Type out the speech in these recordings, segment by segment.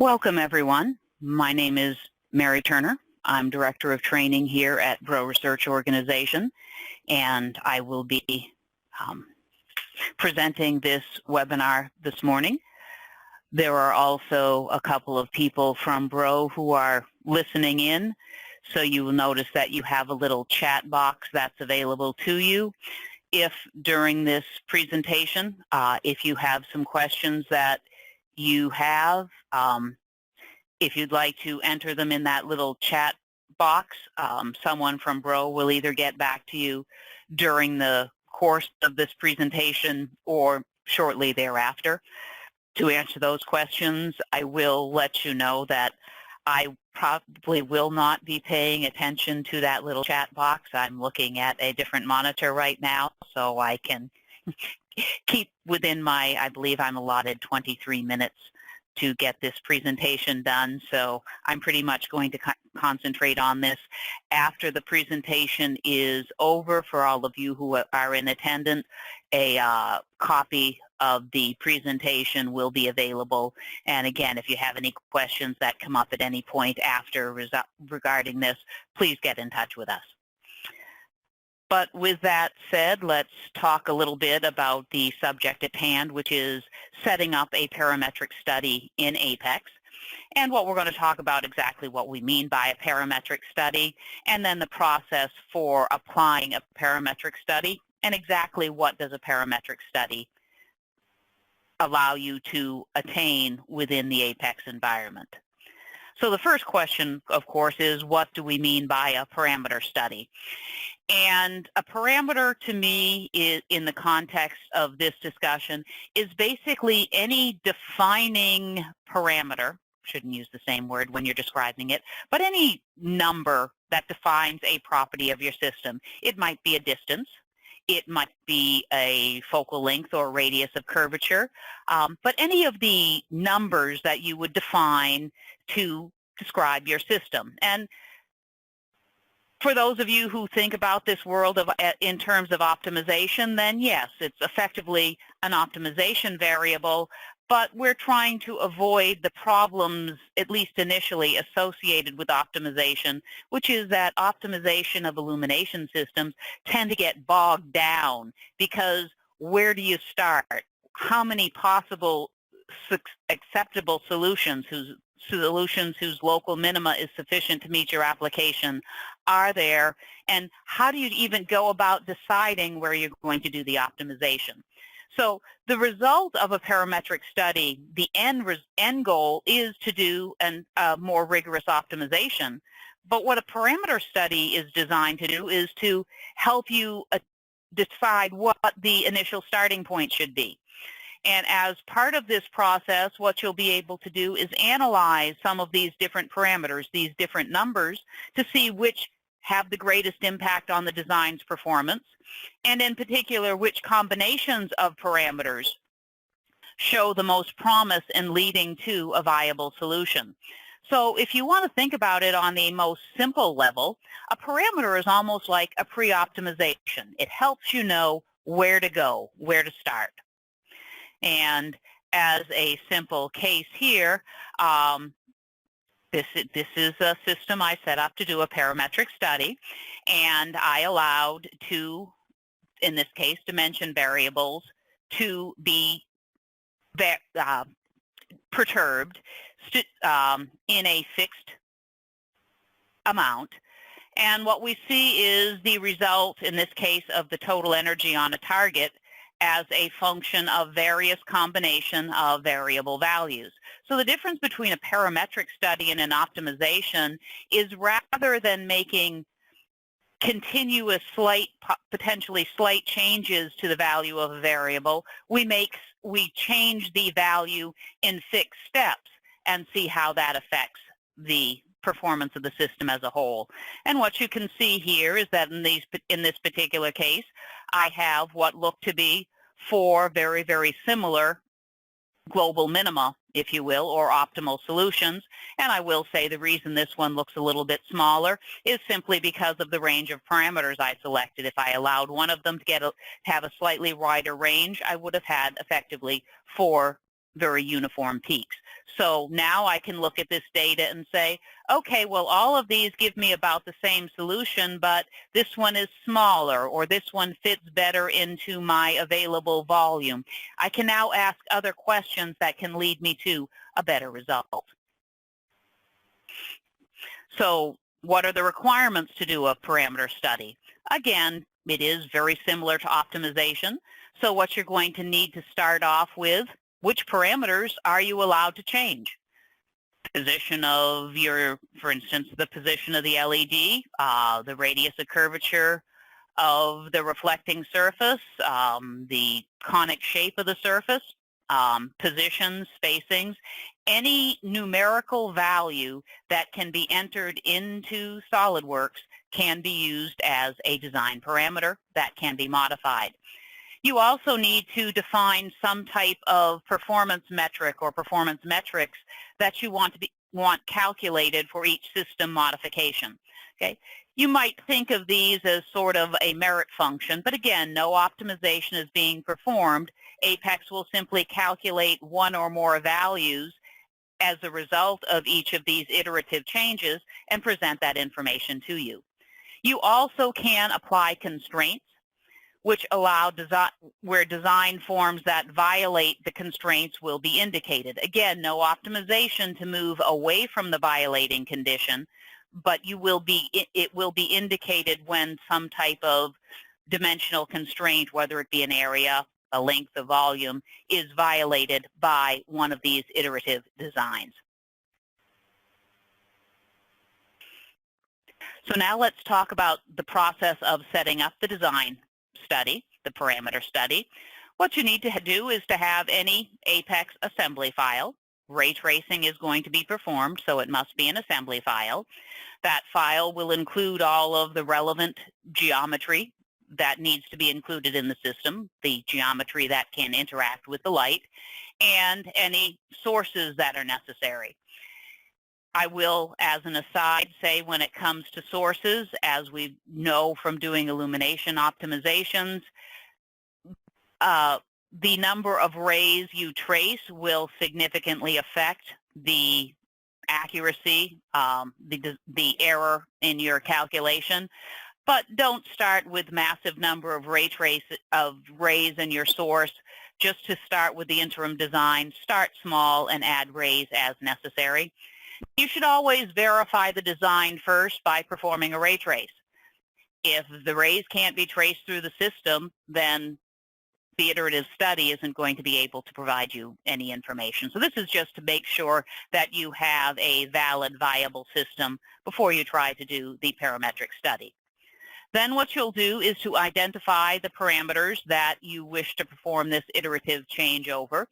Welcome, everyone. My name is Mary Turner. I'm Director of Training here at Bro Research Organization, and I will be presenting this webinar this morning. There are also a couple of people from Bro who are listening in, so you will notice that you have a little chat box that's available to you. If during this presentation, if you have some questions that you have, if you'd like to enter them in that little chat box, someone from Bro will either get back to you during the course of this presentation or shortly thereafter. To answer those questions, I will let you know that I probably will not be paying attention to that little chat box. I'm looking at a different monitor right now, so I can keep within my, I believe I'm allotted 23 minutes to get this presentation done, so I'm pretty much going to concentrate on this. After the presentation is over, for all of you who are in attendance, a copy of the presentation will be available. And again, if you have any questions that come up at any point after regarding this, please get in touch with us. But with that said, let's talk a little bit about the subject at hand, which is setting up a parametric study in Apex. And what we're going to talk about exactly what we mean by a parametric study, and then the process for applying a parametric study, and exactly what does a parametric study allow you to attain within the Apex environment. So the first question, of course, is what do we mean by a parameter study? And a parameter, to me, is, in the context of this discussion, is basically any defining parameter, shouldn't use the same word when you're describing it, but any number that defines a property of your system. It might be a distance. It might be a focal length or radius of curvature, but any of the numbers that you would define to describe your system. And for those of you who think about this world in terms of optimization, then yes, it's effectively an optimization variable, but we're trying to avoid the problems, at least initially, associated with optimization, which is that optimization of illumination systems tend to get bogged down because where do you start? How many possible acceptable solutions whose local minima is sufficient to meet your application are there, and how do you even go about deciding where you're going to do the optimization? So the result of a parametric study, the end goal is to do a more rigorous optimization, but what a parameter study is designed to do is to help you decide what the initial starting point should be. And as part of this process, what you'll be able to do is analyze some of these different parameters, these different numbers, to see which have the greatest impact on the design's performance, and in particular, which combinations of parameters show the most promise in leading to a viable solution. So if you want to think about it on the most simple level, a parameter is almost like a pre-optimization. It helps you know where to go, where to start. And as a simple case here, this is a system I set up to do a parametric study, and I allowed two, in this case, dimension variables to be perturbed in a fixed amount. And what we see is the result, in this case, of the total energy on a target as a function of various combination of variable values. So the difference between a parametric study and an optimization is rather than making continuous potentially slight changes to the value of a variable, we change the value in fixed steps and see how that affects the performance of the system as a whole. And what you can see here is that in this particular case, I have what look to be four very, very similar global minima, if you will, or optimal solutions. And I will say the reason this one looks a little bit smaller is simply because of the range of parameters I selected. If I allowed one of them to have a slightly wider range, I would have had effectively four very uniform peaks. So now I can look at this data and say, okay, well, all of these give me about the same solution, but this one is smaller, or this one fits better into my available volume. I can now ask other questions that can lead me to a better result. So what are the requirements to do a parameter study? Again, it is very similar to optimization. So what you're going to need to start off with, which parameters are you allowed to change? Position of your, for instance, the position of the LED, the radius of curvature of the reflecting surface, the conic shape of the surface, positions, spacings, any numerical value that can be entered into SOLIDWORKS can be used as a design parameter that can be modified. You also need to define some type of performance metric or performance metrics that you want calculated for each system modification. Okay? You might think of these as sort of a merit function, but again, no optimization is being performed. Apex will simply calculate one or more values as a result of each of these iterative changes and present that information to you. You also can apply constraints, which allow where design forms that violate the constraints will be indicated. Again, no optimization to move away from the violating condition, but it will be indicated when some type of dimensional constraint, whether it be an area, a length, a volume, is violated by one of these iterative designs. So now let's talk about the process of setting up the design study, the parameter study. What you need to do is to have any Apex assembly file. Ray tracing is going to be performed, so it must be an assembly file. That file will include all of the relevant geometry that needs to be included in the system, the geometry that can interact with the light, and any sources that are necessary. I will, as an aside, say when it comes to sources, as we know from doing illumination optimizations, the number of rays you trace will significantly affect the accuracy, the error in your calculation. But don't start with massive number of rays in your source. Just to start with the interim design, start small and add rays as necessary. You should always verify the design first by performing a ray trace. If the rays can't be traced through the system, then the iterative study isn't going to be able to provide you any information. So this is just to make sure that you have a valid, viable system before you try to do the parametric study. Then what you'll do is to identify the parameters that you wish to perform this iterative changeover.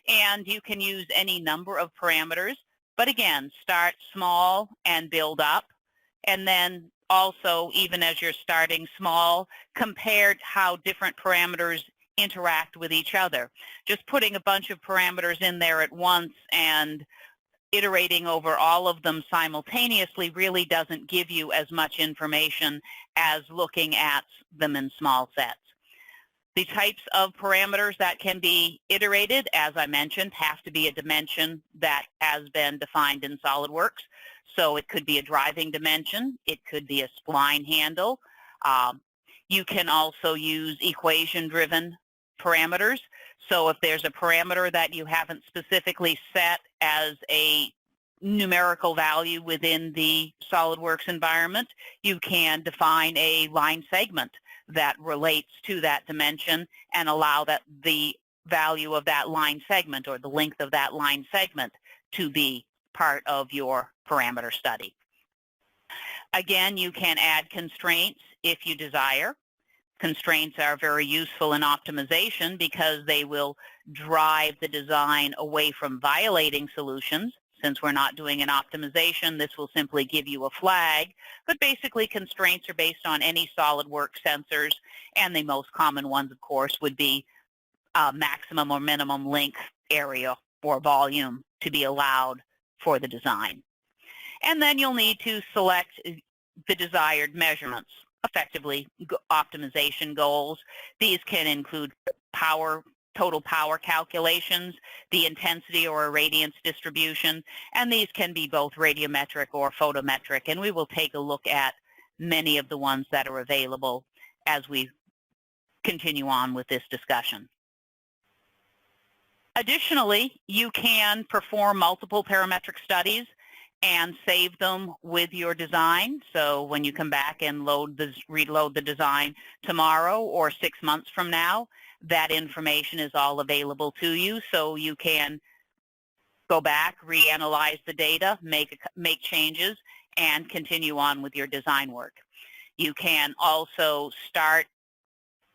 And you can use any number of parameters. But again, start small and build up. And then also, even as you're starting small, compare how different parameters interact with each other. Just putting a bunch of parameters in there at once and iterating over all of them simultaneously really doesn't give you as much information as looking at them in small sets. The types of parameters that can be iterated, as I mentioned, have to be a dimension that has been defined in SOLIDWORKS. So it could be a driving dimension. It could be a spline handle. You can also use equation-driven parameters. So if there's a parameter that you haven't specifically set as a numerical value within the SOLIDWORKS environment, you can define a line segment that relates to that dimension and allow that the value of that line segment or the length of that line segment to be part of your parameter study. Again, you can add constraints if you desire. Constraints are very useful in optimization because they will drive the design away from violating solutions. Since we're not doing an optimization, this will simply give you a flag. But basically, constraints are based on any SOLIDWORKS sensors, and the most common ones, of course, would be maximum or minimum length, area, or volume to be allowed for the design. And then you'll need to select the desired measurements, effectively optimization goals. These can include power total power calculations, the intensity or irradiance distribution, and these can be both radiometric or photometric, and we will take a look at many of the ones that are available as we continue on with this discussion. Additionally, you can perform multiple parametric studies and save them with your design. So when you come back and reload the design tomorrow or 6 months from now, that information is all available to you, so you can go back, reanalyze the data, make changes, and continue on with your design work. You can also start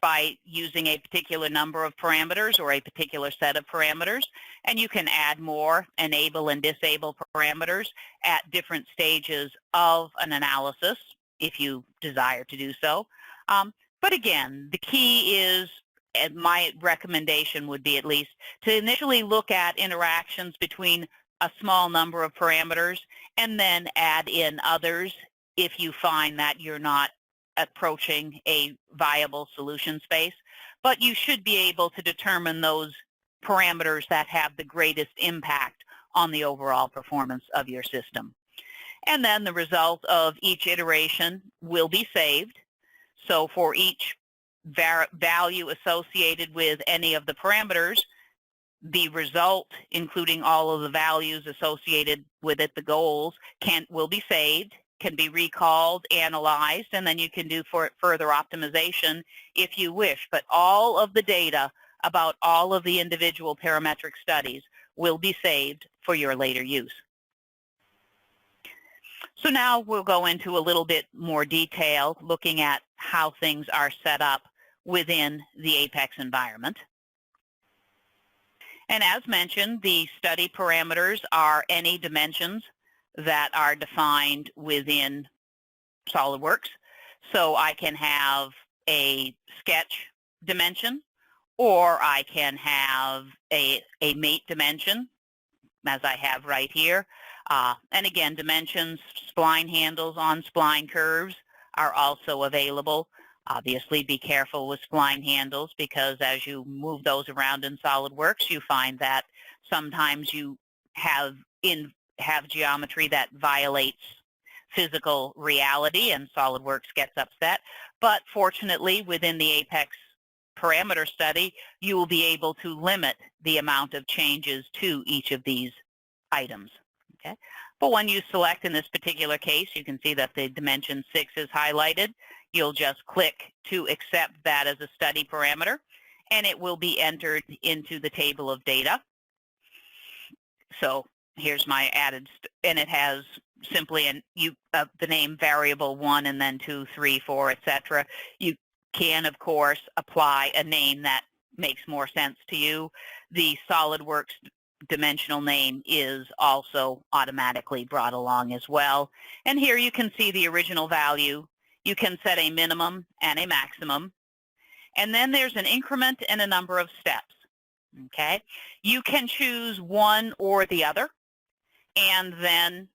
by using a particular number of parameters or a particular set of parameters, and you can add more, enable and disable parameters at different stages of an analysis if you desire to do so. But again, the key is, and my recommendation would be at least, to initially look at interactions between a small number of parameters and then add in others if you find that you're not approaching a viable solution space. But you should be able to determine those parameters that have the greatest impact on the overall performance of your system. And then the result of each iteration will be saved. So for each value associated with any of the parameters, the result, including all of the values associated with it, the goals, will be saved, can be recalled, analyzed, and then you can do further optimization if you wish. But all of the data about all of the individual parametric studies will be saved for your later use. So now we'll go into a little bit more detail looking at how things are set up within the APEX environment. And as mentioned, the study parameters are any dimensions that are defined within SOLIDWORKS. So I can have a sketch dimension, or I can have a mate dimension, as I have right here. And again, dimensions, spline handles on spline curves are also available. Obviously, be careful with spline handles, because as you move those around in SOLIDWORKS, you find that sometimes you have geometry that violates physical reality, and SOLIDWORKS gets upset. But fortunately, within the APEX parameter study, you will be able to limit the amount of changes to each of these items. Okay? But when you select, in this particular case, you can see that the dimension 6 is highlighted. You'll just click to accept that as a study parameter, and it will be entered into the table of data. So here's my added, and it has simply the name variable 1 and then 2, 3, 4, etc. You can, of course, apply a name that makes more sense to you. The SOLIDWORKS dimensional name is also automatically brought along as well. And here you can see the original value. You can set a minimum and a maximum. And then there's an increment and a number of steps. Okay? You can choose one or the other, and then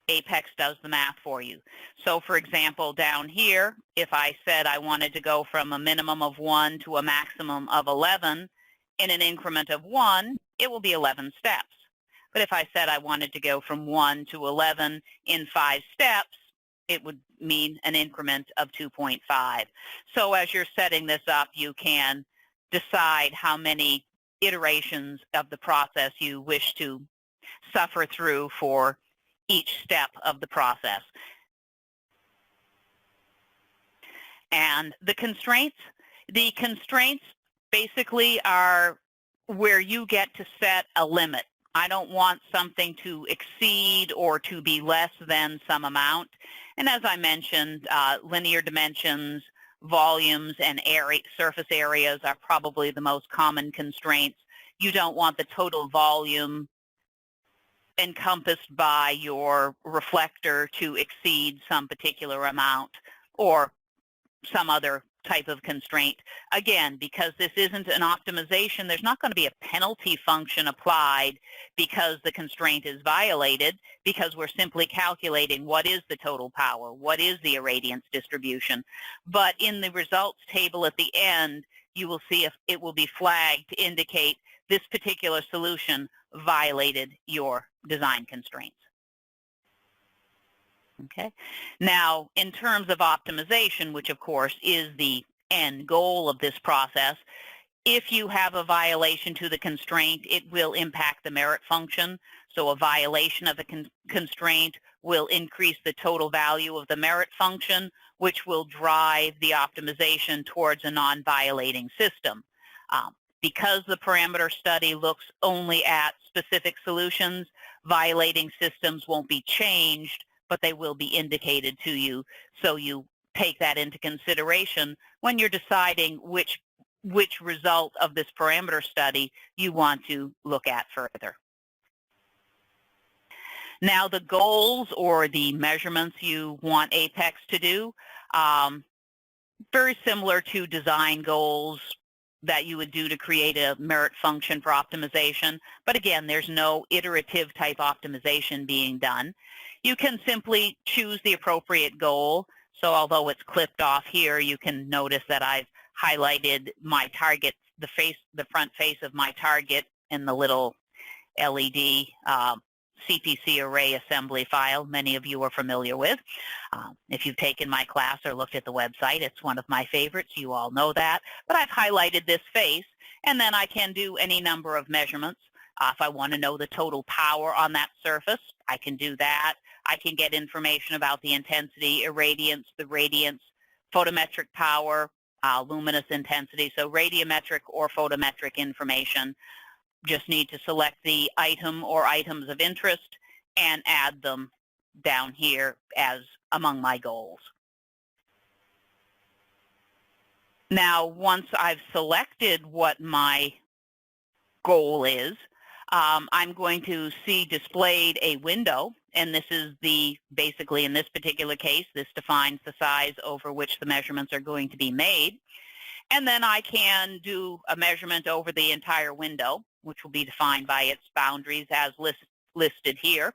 APEX does the math for you. So for example, down here, if I said I wanted to go from a minimum of 1 to a maximum of 11 in an increment of 1, it will be 11 steps. But if I said I wanted to go from 1 to 11 in 5 steps, it would mean an increment of 2.5. So as you're setting this up, you can decide how many iterations of the process you wish to suffer through for each step of the process. And the constraints basically are where you get to set a limit. I don't want something to exceed or to be less than some amount. And as I mentioned, linear dimensions, volumes, and surface areas are probably the most common constraints. You don't want the total volume encompassed by your reflector to exceed some particular amount or some other type of constraint. Again, because this isn't an optimization, there's not going to be a penalty function applied because the constraint is violated, because we're simply calculating what is the total power, what is the irradiance distribution. But in the results table at the end, you will see if it will be flagged to indicate this particular solution violated your design constraints. Okay. Now, in terms of optimization, which of course is the end goal of this process, if you have a violation to the constraint, it will impact the merit function. So a violation of a constraint will increase the total value of the merit function, which will drive the optimization towards a non-violating system. Because the parameter study looks only at specific solutions, violating systems won't be changed, but they will be indicated to you. So you take that into consideration when you're deciding which result of this parameter study you want to look at further. Now, the goals or the measurements you want Apex to do, very similar to design goals that you would do to create a merit function for optimization. But again, there's no iterative type optimization being done. You can simply choose the appropriate goal. So although it's clipped off here, you can notice that I've highlighted my target, the front face of my target in the little LED CPC array assembly file many of you are familiar with. If you've taken my class or looked at the website, it's one of my favorites. You all know that. But I've highlighted this face, and then I can do any number of measurements. If I want to know the total power on that surface, I can do that. I can get information about the intensity, irradiance, the radiance, photometric power, luminous intensity, so radiometric or photometric information. Just need to select the item or items of interest and add them down here as among my goals. Now, once I've selected what my goal is, I'm going to see displayed a window, and this is basically in this particular case, this defines the size over which the measurements are going to be made. And then I can do a measurement over the entire window, which will be defined by its boundaries as listed here.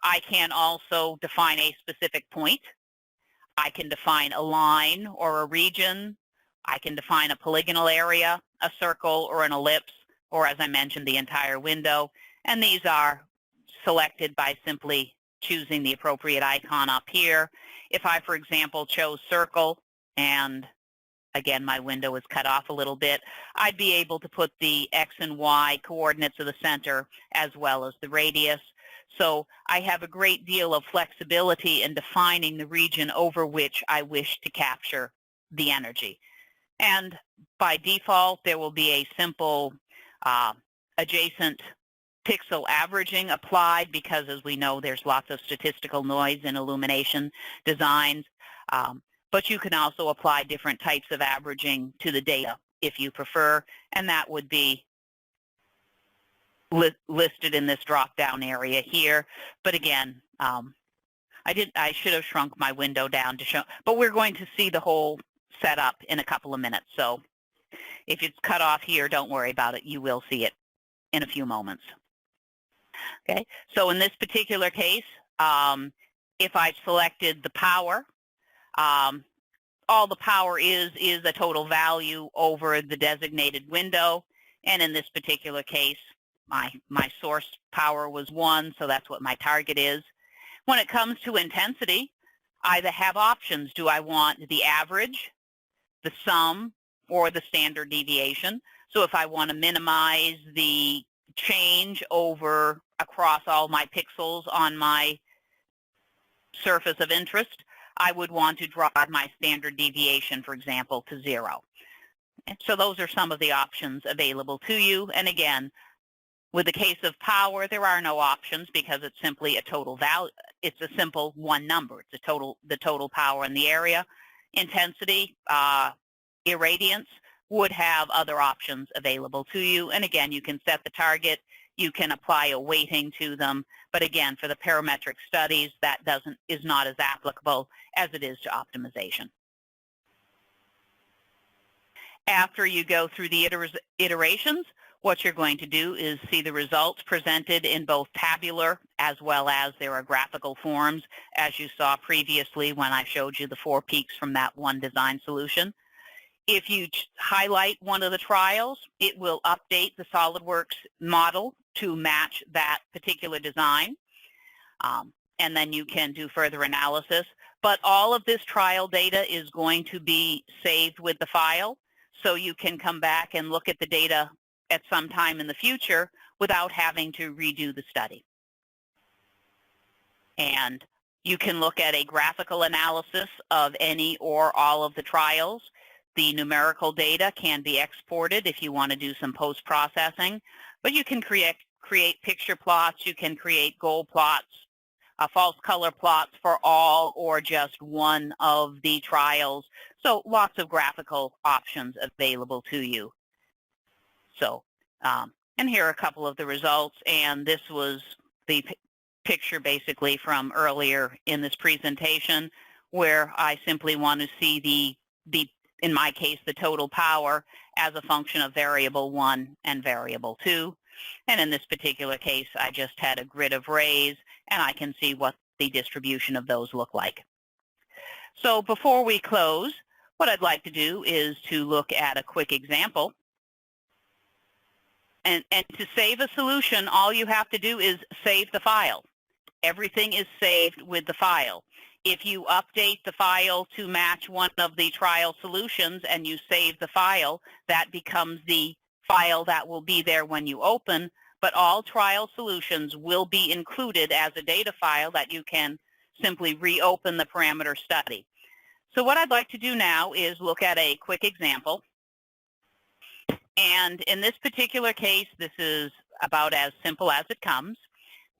I can also define a specific point. I can define a line or a region. I can define a polygonal area, a circle, or an ellipse, or as I mentioned, the entire window. And these are selected by simply choosing the appropriate icon up here. If I, for example, chose circle, and again, my window is cut off a little bit, I'd be able to put the X and Y coordinates of the center as well as the radius. So I have a great deal of flexibility in defining the region over which I wish to capture the energy. And by default, there will be a simple adjacent pixel averaging applied because, as we know, there's lots of statistical noise in illumination designs. But you can also apply different types of averaging to the data if you prefer, and that would be listed in this drop-down area here. But again, I should have shrunk my window down to show, but we're going to see the whole setup in a couple of minutes. So if it's cut off here, don't worry about it. You will see it in a few moments. Okay, so in this particular case, if I selected the power, all the power is a total value over the designated window, and in this particular case, my source power was 1, so that's what my target is. When it comes to intensity, I have options. Do I want the average, the sum, or the standard deviation? So if I want to minimize the change across all my pixels on my surface of interest, I would want to drive my standard deviation, for example, to 0. So those are some of the options available to you. And again, with the case of power, there are no options because it's simply a total value. It's a simple one number. It's the total power in the area. Intensity, irradiance would have other options available to you. And again, you can set the target. You can apply a weighting to them. But again, for the parametric studies, that is not as applicable as it is to optimization. After you go through the iterations, what you're going to do is see the results presented in both tabular as well as there are graphical forms, as you saw previously when I showed you the 4 peaks from that one design solution. If you highlight one of the trials, it will update the SOLIDWORKS model to match that particular design. And then you can do further analysis. But all of this trial data is going to be saved with the file, so you can come back and look at the data at some time in the future without having to redo the study. And you can look at a graphical analysis of any or all of the trials. The numerical data can be exported if you want to do some post-processing, but you can create picture plots, you can create goal plots, false color plots for all or just one of the trials. So lots of graphical options available to you. So, and here are a couple of the results, and this was the picture basically from earlier in this presentation, where I simply want to see in my case, the total power as a function of variable 1 and variable 2. And in this particular case, I just had a grid of rays, and I can see what the distribution of those look like. So before we close, what I'd like to do is to look at a quick example. And to save a solution, all you have to do is save the file. Everything is saved with the file. If you update the file to match one of the trial solutions and you save the file, that becomes the file that will be there when you open, but all trial solutions will be included as a data file that you can simply reopen the parameter study. So what I'd like to do now is look at a quick example. And in this particular case, this is about as simple as it comes.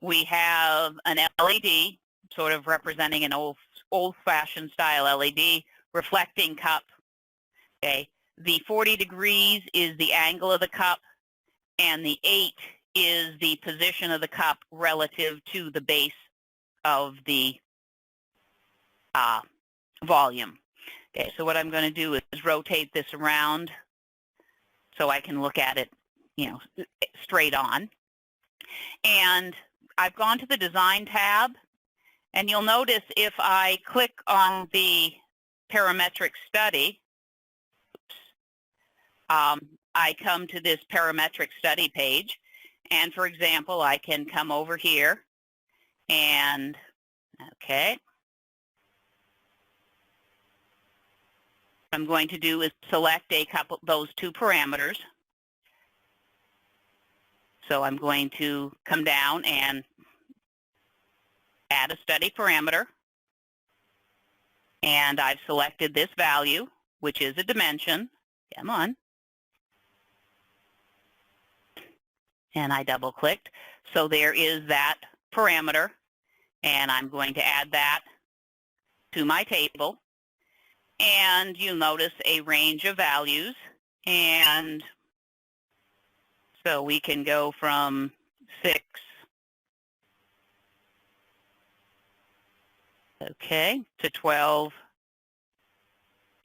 We have an LED, sort of representing an old-fashioned style LED, reflecting cup. Okay, the 40 degrees is the angle of the cup, and the 8 is the position of the cup relative to the base of the volume. Okay, so what I'm going to do is rotate this around so I can look at it, straight on. And I've gone to the Design tab, and you'll notice if I click on the Parametric Study, I come to this Parametric Study page. And for example, I can come over here and, okay, what I'm going to do is select a couple, those two parameters. So I'm going to come down and add a study parameter. And I've selected this value, which is a dimension. Come on. And I double-clicked. So there is that parameter, and I'm going to add that to my table. And you'll notice a range of values. And so we can go from 6, okay, to 12.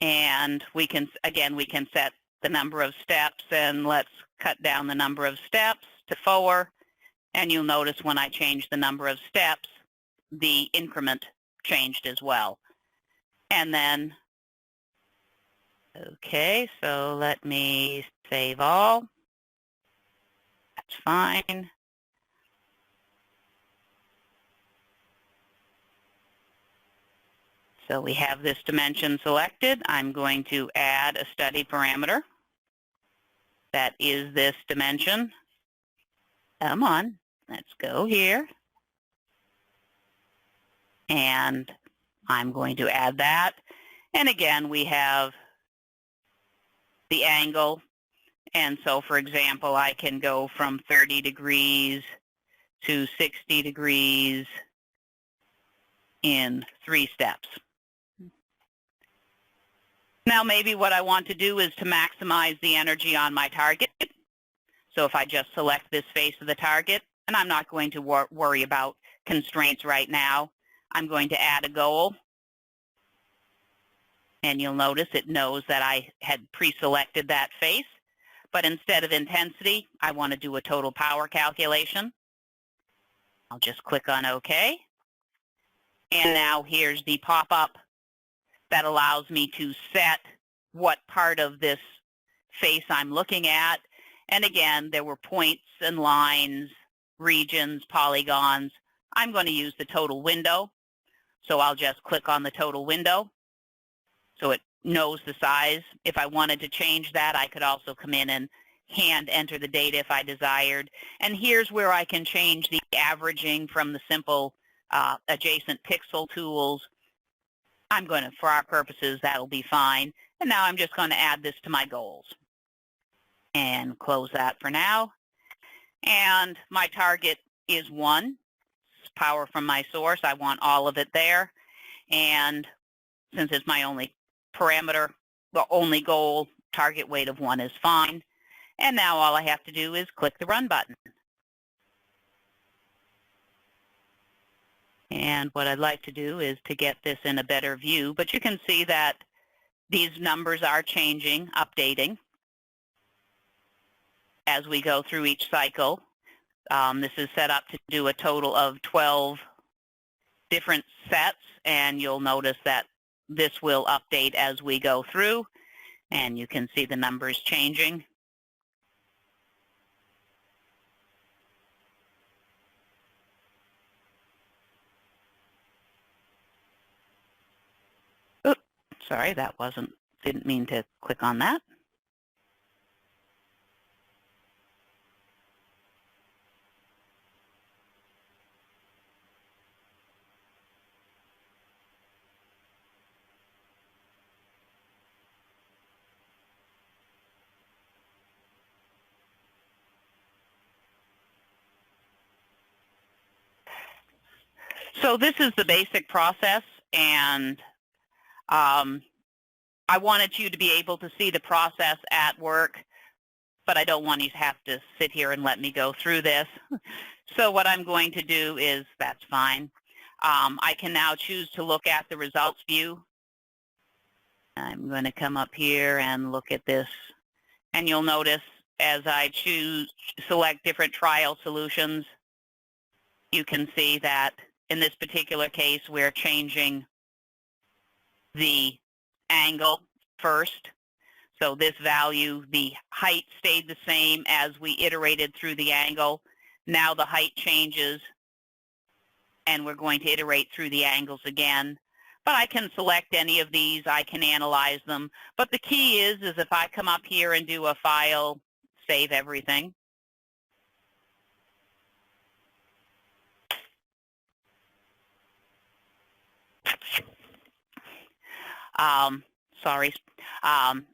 And we can, again, we can set the number of steps, and let's cut down the number of steps to 4. And you'll notice when I change the number of steps, the increment changed as well. And then, okay, so let me save all. That's fine. So we have this dimension selected. I'm going to add a study parameter. That is this dimension. Come on, let's go here. And I'm going to add that. And again, we have the angle. And so, for example, I can go from 30 degrees to 60 degrees in 3 steps. Now, maybe what I want to do is to maximize the energy on my target. So if I just select this face of the target, and I'm not going to worry about constraints right now, I'm going to add a goal. And you'll notice it knows that I had pre-selected that face. But instead of intensity, I want to do a total power calculation. I'll just click on OK. And now here's the pop-up that allows me to set what part of this face I'm looking at. And again, there were points and lines, regions, polygons. I'm going to use the total window. So I'll just click on the total window so it knows the size. If I wanted to change that, I could also come in and hand enter the data if I desired. And here's where I can change the averaging from the simple adjacent pixel tools. I'm going to, for our purposes, that'll be fine. And now I'm just going to add this to my goals. And close that for now. And my target is 1. It's power from my source. I want all of it there. And since it's my only parameter, the only goal, target weight of 1 is fine. And now all I have to do is click the Run button. And what I'd like to do is to get this in a better view, but you can see that these numbers are changing, updating as we go through each cycle. This is set up to do a total of 12 different sets, and you'll notice that this will update as we go through, and you can see the numbers changing. Oops, sorry, didn't mean to click on that. So this is the basic process, and I wanted you to be able to see the process at work, but I don't want you to have to sit here and let me go through this. So what I'm going to do is, that's fine. I can now choose to look at the results view. I'm going to come up here and look at this, and you'll notice as I select different trial solutions, you can see that in this particular case, we're changing the angle first. So this value, the height stayed the same as we iterated through the angle. Now the height changes, and we're going to iterate through the angles again. But I can select any of these. I can analyze them. But the key is if I come up here and do a file, save everything.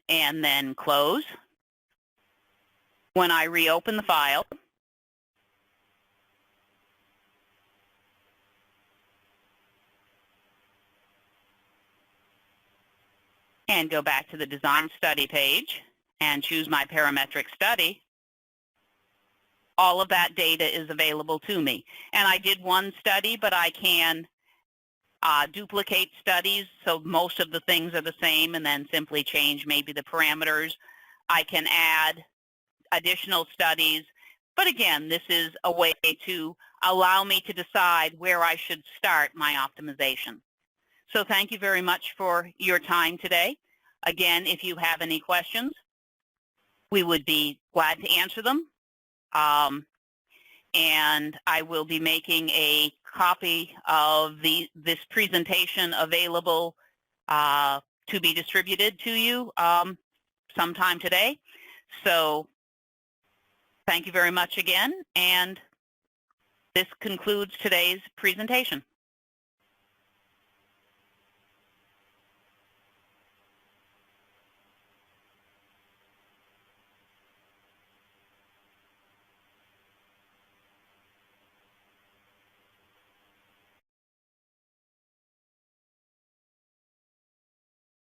And then close. When I reopen the file, and go back to the Design Study page and choose my Parametric Study, all of that data is available to me. And I did one study, but I can duplicate studies, so most of the things are the same, and then simply change maybe the parameters. I can add additional studies, but again, this is a way to allow me to decide where I should start my optimization. So thank you very much for your time today. Again, if you have any questions, we would be glad to answer them. And I will be making a copy of this presentation available to be distributed to you sometime today. So thank you very much again, and this concludes today's presentation.